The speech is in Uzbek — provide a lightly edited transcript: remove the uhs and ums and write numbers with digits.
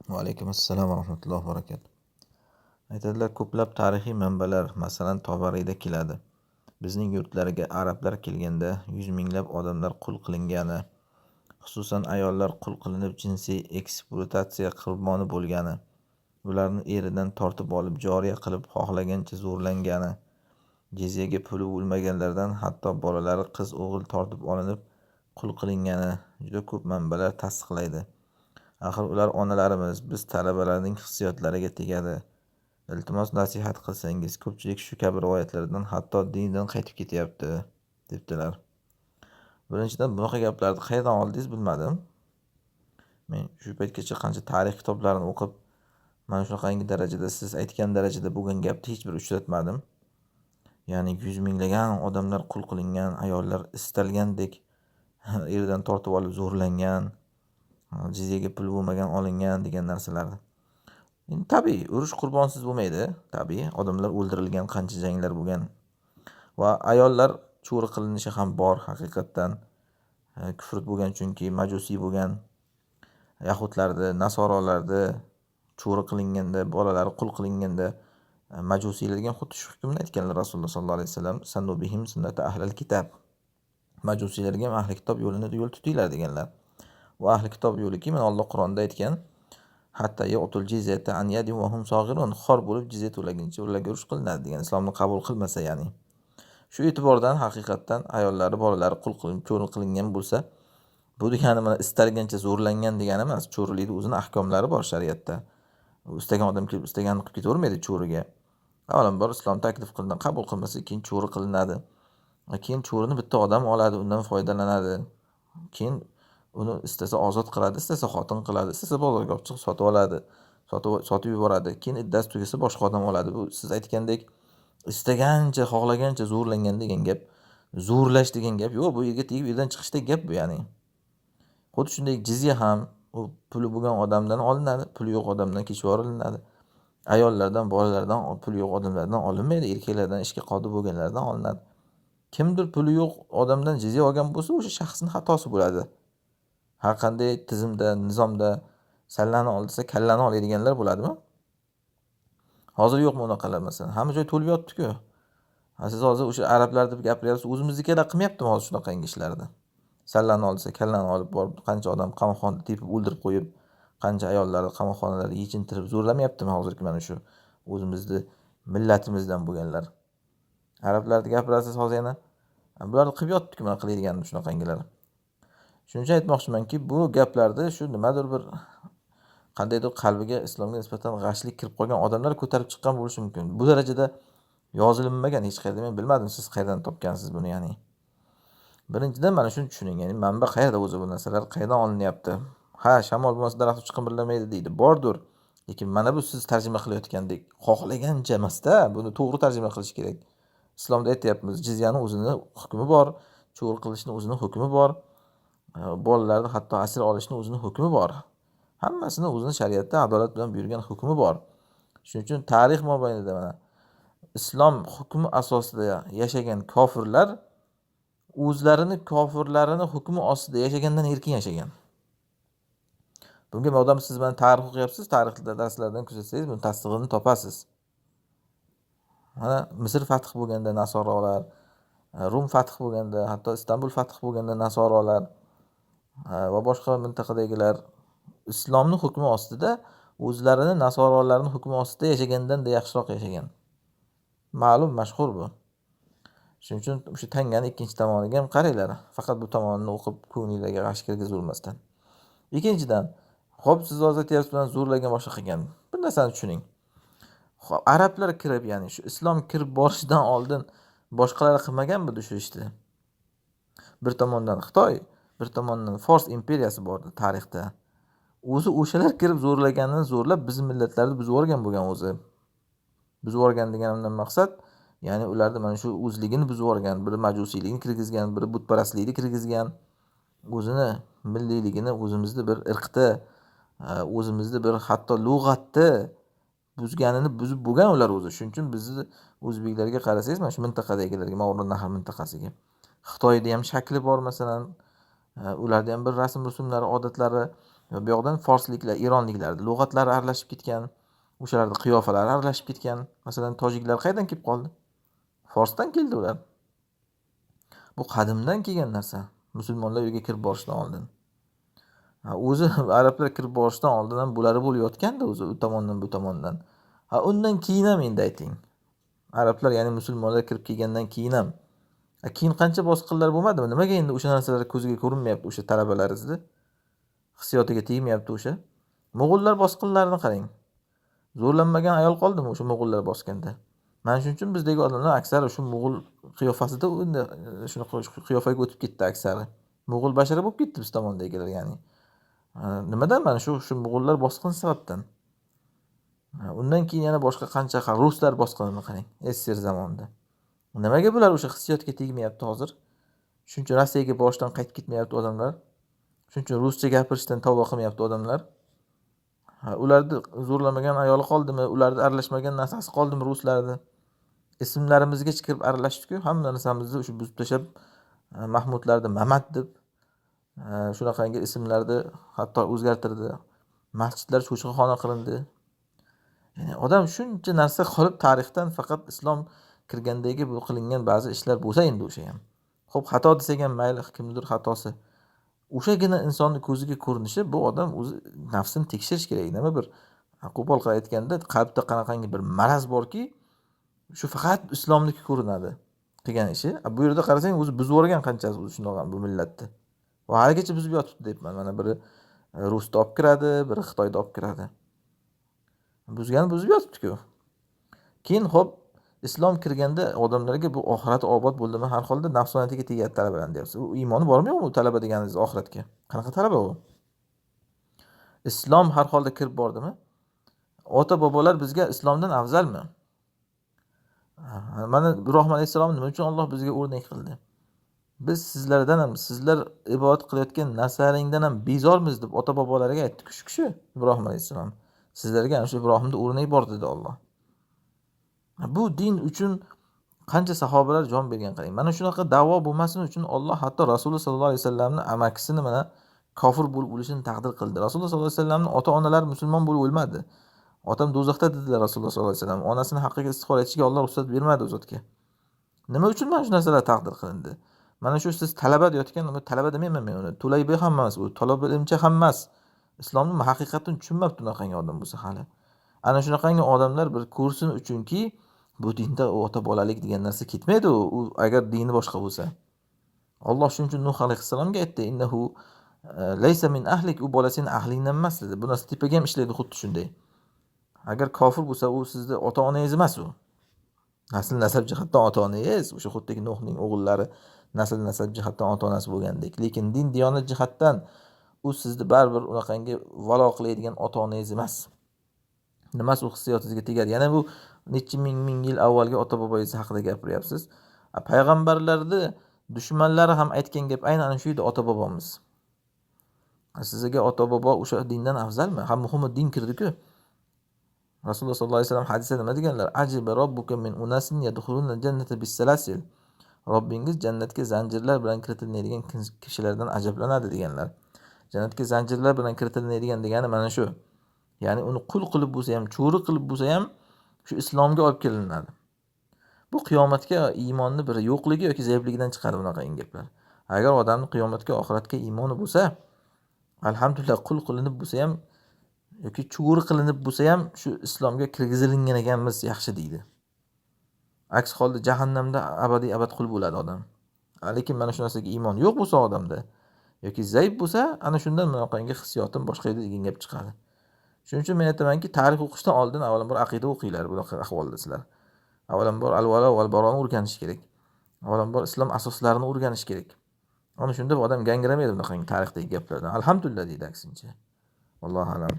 Va alaykum assalom va rahmatullohi va barakatuh. Aytadilar, ko'plab tarixiy manbalar, masalan, Tobariyda keladi. Bizning yurtlarga arablar kelganda yuz minglab odamlar qul qilingani, xususan ayollar qul qilinib jinsiy ekspluatatsiya qurboni bo'lgani, ularni eridan tortib olib joriya qilib xohlagancha zo'rlangani, jizyaga puli bo'lmaganlardan hatto bolalari qiz o'g'il tortib olinib qul qilingani juda ko'p manbalar tasdiqlaydi. Axir ular onalarimiz, biz talabalarning hissiyotlariga tegadi. Iltimos nasihat qilsangiz, ko'pchilik shu kabi rivoyatlardan hatto dindan qaytib ketyapti, debdilar. Birinchidan, bunaqa gaplarni qayerdan oldingiz bilmadim. Men shu paytgacha qancha tarix kitoblarini o'qib, mana shunaqangi darajada, siz aytgan darajada bo'lgan gapni hech bir uchratmadim. Ya'ni yuz minglagan odamlar qul qilingan, ayollar istalgandek eridan tortib olib zo'rlangan, jizyaga pul bo'lmagan olingan degan narsalarni. Endi tabiiy, urush qurbonsiz bo'lmaydi. Tabiiy, odamlar o'ldirilgan, qancha janglar bo'lgan. Va ayollar cho'ri qilinishi ham bor haqiqatdan. Kufr bo'lgan, chunki majusiy bo'lgan yahudlarni, nasorolarni cho'ri qilinganda, bolalari qul qilinganda majusiylarga xuddi shu hukmni aytganlar Rasululloh sollallohu alayhi vasallam, sanubihim sunnata ahlil kitab. Majusiylarga ahli kitob yo'lini yo'l tutinglar deganlar. Va ahli kitob yo'liki, mana Alloh Qur'onda aytgan, hatta yu'tul jizyata an yadin wa hum sag'irun, xor bo'lib jizya to'laguncha ularga urush qilinadi degan, islomni qabul qilmasa, ya'ni shu e'tibordan haqiqatdan ayollari, bolalari qul qilinib cho'ri qilingan bo'lsa, bu degani mana istalgancha zo'rlangan degani emas. Cho'rilikni o'zini ahkomlari bor shariatda. Istagan odam kelib istaganini qilib ketavermaydi cho'riga. Avvalambor islom taklif qilgan, qabul qilmasa keyin cho'ri qilinadi. Keyin cho'rini bitta odam oladi, undan foydalanadi. Keyin uni istasa ozod qiladi, istasa xotin qiladi, istasa bozorga olib chiqib sotib oladi, sotib yuboradi. Keyin iddasi tugasa boshqa odam oladi. Bu siz aytgandek istagancha, xohlagancha zo'rlangan degan gap, zo'rlash degan gap yo'q. Bu yerga tegib yerdan chiqishdek gap bu, ya'ni. Xuddi shunday jizya ham u puli bo'lgan odamdan olinadi, puli yo'q odamdan kechib yuboriladi. Ayollardan, bolalardan, puli yo'q odamlardan olinmaydi, erkaklardan, ishga qodir bo'lganlardan olinadi. Kimdir puli yo'q odamdan jizya olgan bo'lsa, o'sha shaxsning xatosi bo'ladi. Har qanday tizimda, nizomda sallani ol desa, kallani oladiganlar bo'ladimi? Hozir yo'qmi unaqalar masalan? Hamma joy to'lib yotdi-ku. Siz hozir o'sha arablar deb gapiryapsiz, o'zimiznikilar qilmayaptimi hozir shunaqangi ishlarni? Sallani ol desa, kallani olib borib, qancha odam qamoqxonada tepib o'ldirib qo'yib, qancha ayollarni qamoqxonalarda yechintirib zo'rlamayaptimi hozirgi mana shu o'zimizni millatimizdan bo'lganlar? Arablarni gapirasiz hozir yana. Bularni qilib yotdi-ku mana qiladigan shunaqangilar. Shuning uchun aytmoqchimanki, bu gaplarda shu nimadir bir qandaydir qalbiga islomga nisbatan g'ashlik kirib qolgan odamlar ko'tarib chiqqan bo'lishi mumkin. Bu darajada yozilmagan hech qayerda, men bilmadim siz qayerdan topgansiz buni, ya'ni. Birinchidan mana shuni tushuning, ya'ni manba qayerda o'zi, bu narsalar qayerdan olinyapti? Ha, shamol bo'lmasa daraxt uchi qimirlamaydi deydi. Bordir. Lekin mana bu siz tarjima qilayotgandek xohlagancha emas-da, buni to'g'ri tarjima qilish kerak. Islomda aytyapmiz, jizyani o'zini hukmi bor, cho'ri qilishni o'zini hukmi bor, bolalarni hatto asir olishni o'zini hukmi bor. Hammasini o'zini shariatda adolat bilan buyurgan hukmi bor. Shuning uchun tarix mobaynida mana islom hukmi asosida yashagan kofirlar o'zlarini kofirlarini hukmi ostida yashagandan erkin yashagan. Bunga odam siz bilan tarix o'qiyapsiz, tarixda darslardan kuzatsangiz buni tasdig'ini topasiz. Mana Misr fath bo'lganda nasorolar, Rum fath bo'lganda, hatto Istanbul fath bo'lganda nasorolar va boshqa mintaqadagilar islomning hukmi ostida o'zlarini nasorolarning hukmi ostida yashagandan da yaxshiroq yashagan. Ma'lum, mashhur bu. Shuning uchun o'sha tanganing ikkinchi tomoniga ham qaranglar. Faqat bu tomonini o'qib ko'ngillarga g'ash kirgizilmasdan. Ikkinchidan, xo'p, siz hozir aytyapsiz bilan zo'rlagan boshqa qilgan. Bir narsani tushuning. Xo'p, arablar kirib, ya'ni shu islom kirib borishidan oldin boshqalar qilmaganmi shu ishni? Bir tomondan Xitoy, bir tomondan Fors imperiyasi bor tarixda. O'zi o'shalar kirib zo'rlaganini zo'rlab biz millatlarni buzib yuborgan bo'lgan o'zi. Buzib yuborgan deganimdan maqsad, ya'ni ularni mana shu o'zligini buzib yuborgan, biri majusiylikni kirgizgan, biri butparastlikni kirgizgan, o'zini milliyligini, o'zimizni bir irqda, o'zimizni bir hatto lug'atda buzganini buzib bo'lgan ular o'zi. Shuning uchun bizni o'zbeklarga qarasangiz, mana shu mintaqadagilarga, Ma'rur Nahr mintaqasiga, Xitoyda ham shakli bor masalan, ularda ham bir rasm rusumlari, odatlari, va bu yoqdan forsliklar, eronliklarni lug'atlari aralashib ketgan, o'shalarning qiyofalari aralashib ketgan. Masalan, tojiklar qayerdan kelib qoldi? Forsdan keldi ular. Bu qadimdan kelgan narsa. Musulmonlar uyga kirib borishdan oldin. O'zi arablar kirib borishdan oldin ham bular bo'layotganda o'zi u tomondan bu tomondan. Undan keyin ham endi ayting. Arablar, ya'ni musulmonlar kirib kelgandan keyin ham. Keyin qancha bosqinlar bo'lmadimi? Nimaga endi o'sha narsalar ko'ziga ko'rinmayapti o'sha talabalaringizni? Hissiyotiga tegmayapti o'sha. Mo'g'ullar bosqinlarini qarang. Zo'rlanmagan ayol qoldimi o'sha mo'g'ullar bosganda? Mana shuning uchun bizdagi odamlar aksari shu mo'g'ul qiyofasida shunaqa qiyofaga o'tib ketdi aksari. Mo'g'ul bashara bo'lib ketdi biz tomondagilar, ya'ni. Nimadan? Mana shu mo'g'ullar bosqin sababdan. Undan keyin yana boshqa qancha ruslar bosqinini qarang, SSR zamonida. Nimaga bular o'sha hissiyotga tegmayapti hozir? Shuncha Rossiyaga borishdan qaytib ketmayapti odamlar. Shuncha ruscha gapirishdan tavba qilmayapti odamlar. Ularni zo'rlamagan ayoli qoldimi? Ularni aralashmagan narsasi qoldimi ruslarni? Ismlarimizga chiqib aralashdi-ku, hamma narsamizni o'sha buzib tashlab, Mahmudlarni Mamat deb, shunaqangi ismlarni hatto o'zgartirdi. Masjidlar cho'chqaxona qilindi. Ya'ni odam shuncha narsa qolib tarixdan faqat islom kirgandagi bu qilingan ba'zi ishlar bo'lsa endi o'sha ham. Xo'p, xato desak ham mayli, kimdir xatosi. O'shagina insonning ko'ziga ko'rinishi, bu odam o'zi nafsini tekshirish kerak. Nima bir qo'pol qilib aytganda, qalbda qanaqangi bir maraz borki, shu faqat islomniki ko'rinadi qilgan ishi. Bu yerda qarasang, o'zi buzib yuborgan qanchasi o'zi shunaqa bu millatni. Va haligacha buzib yotibdi deyapman. Mana biri Rusda olib kiradi, biri Xitoyda olib kiradi. Buzib yotibdi-ku. Keyin xo'p, islom kirganda odamlarga bu oxirati obod bo'ldimi, har holda nafsoniyatiga tegadi talabalar deyapsiz. U iymoni bormi yo'qmi u talaba deganingiz oxiratga? Qanaqa talaba u? Islom har holda kirib bordimi? Ota bobolar bizga islomdan afzalmi? Mana Ibrohim alayhisalom nima uchun Alloh bizga o'rnak qildi? Biz sizlardan ham, sizlar ibodat qilayotgan narsalaringdan ham bezormiz deb ota bobolariga aytdi shu kishi Ibrohim alayhisalom. Sizlarga ana shu Ibrohimning o'rnak bor dedi Alloh. Bu din uchun qancha sahobalar jon bergan qarang. Mana shunaqa da'vo bo'lmasin uchun Alloh hatto Rasululloh sollallohu alayhi vasallamni amakisini mana kofir bo'lib o'lishini taqdir qildi. Rasululloh sollallohu alayhi vasallamning ota-onalari musulmon bo'lib o'lmadi. Otam do'zaxda dedilar Rasululloh sollallohu alayhi vasallam. Onasini haqqiga istig'for etishga Alloh ruxsat bermadi u zotga. Nima uchun mana shu narsalar taqdir qilindi? Mana shu siz talaba deyotgan, talaba demayman men uni. To'laybiy ham emas, u talaba ilmchi ham emas. Islomning haqiqatini tushunmabdi unaqangi odam bo'lsa hali. Ana shunaqangi odamlar bir ko'rsin uchunki, bu dinda ota bolalik degan narsa ketmaydi u agar dini boshqa bo'lsa. Alloh shuning uchun Nuh alayhisalomga aytdi, innahu laysa min ahlik, u bolasining ahlingdan emas dedi. Bu narsa tepaga ham ishlaydi xuddi shunday. Agar kofir bo'lsa, u sizni ota-onangiz emas u. Nasl nasab jihatdan ota-onangiz, o'sha xuddiki Nuhning o'g'illari nasl nasab jihatdan ota-onasi bo'lgandek. Lekin din diyonat jihatdan u sizni baribir unaqangi valo qiladigan ota-onangiz emas. Nimasi u hissiyotingizga tegadi? Yana bu necha ming yil avvalgi ota boboyingiz haqida gapiryapsiz. Payg'ambarlarni dushmanlari ham aytgan gap aynan ana shu edi, ota bobomiz. Sizga ota bobo o'sha dindan afzalmi? Ham muhimi din kirdi-ku. Rasululloh sollallohu alayhi vasallam hadisda nima deganlar? Ajiba robbuka min unasin yadkhuluna jannata bis-salasil. Robbingiz jannatga zanjirlar bilan kiritiladigan kishilardan ajablanadi deganlar. Jannatga zanjirlar bilan kiritiladigan degani mana shu. Ya'ni uni qul qilib bo'lsa ham, cho'ri qilib bo'lsa ham shu islomga olib kelinadi. Bu qiyomatga iymonni bir yo'qligi yoki zaifligidan chiqadi bunaqa gaplar. Agar odamning qiyomatga, oxiratga iymoni bo'lsa, alhamdulillah qul qilinib bo'lsa ham yoki cho'ri qilinib bo'lsa ham shu islomga kirgizilingan ekanmiz, yaxshi deydi. Aks holda jahannamda abadiy abad qul bo'ladi odam. Lekin mana shu narsaga iymon yo'q bo'lsa odamda yoki zaif bo'lsa, ana shundan bunaqangi hissiyotim boshqa edi degan gap chiqadi. Shuning uchun men aytamanki, tarix o'qishdan oldin avvalambor aqida o'qinglar bunaqa ahvolda sizlar. Avvalambor al-valo val baroni o'rganish kerak. Avvalambor islom asoslarini o'rganish kerak. Ana shunda odam gangramaydi bunaqangi tarixdagi gaplardan. Alhamdulillah deydi aksincha. Allohu alam.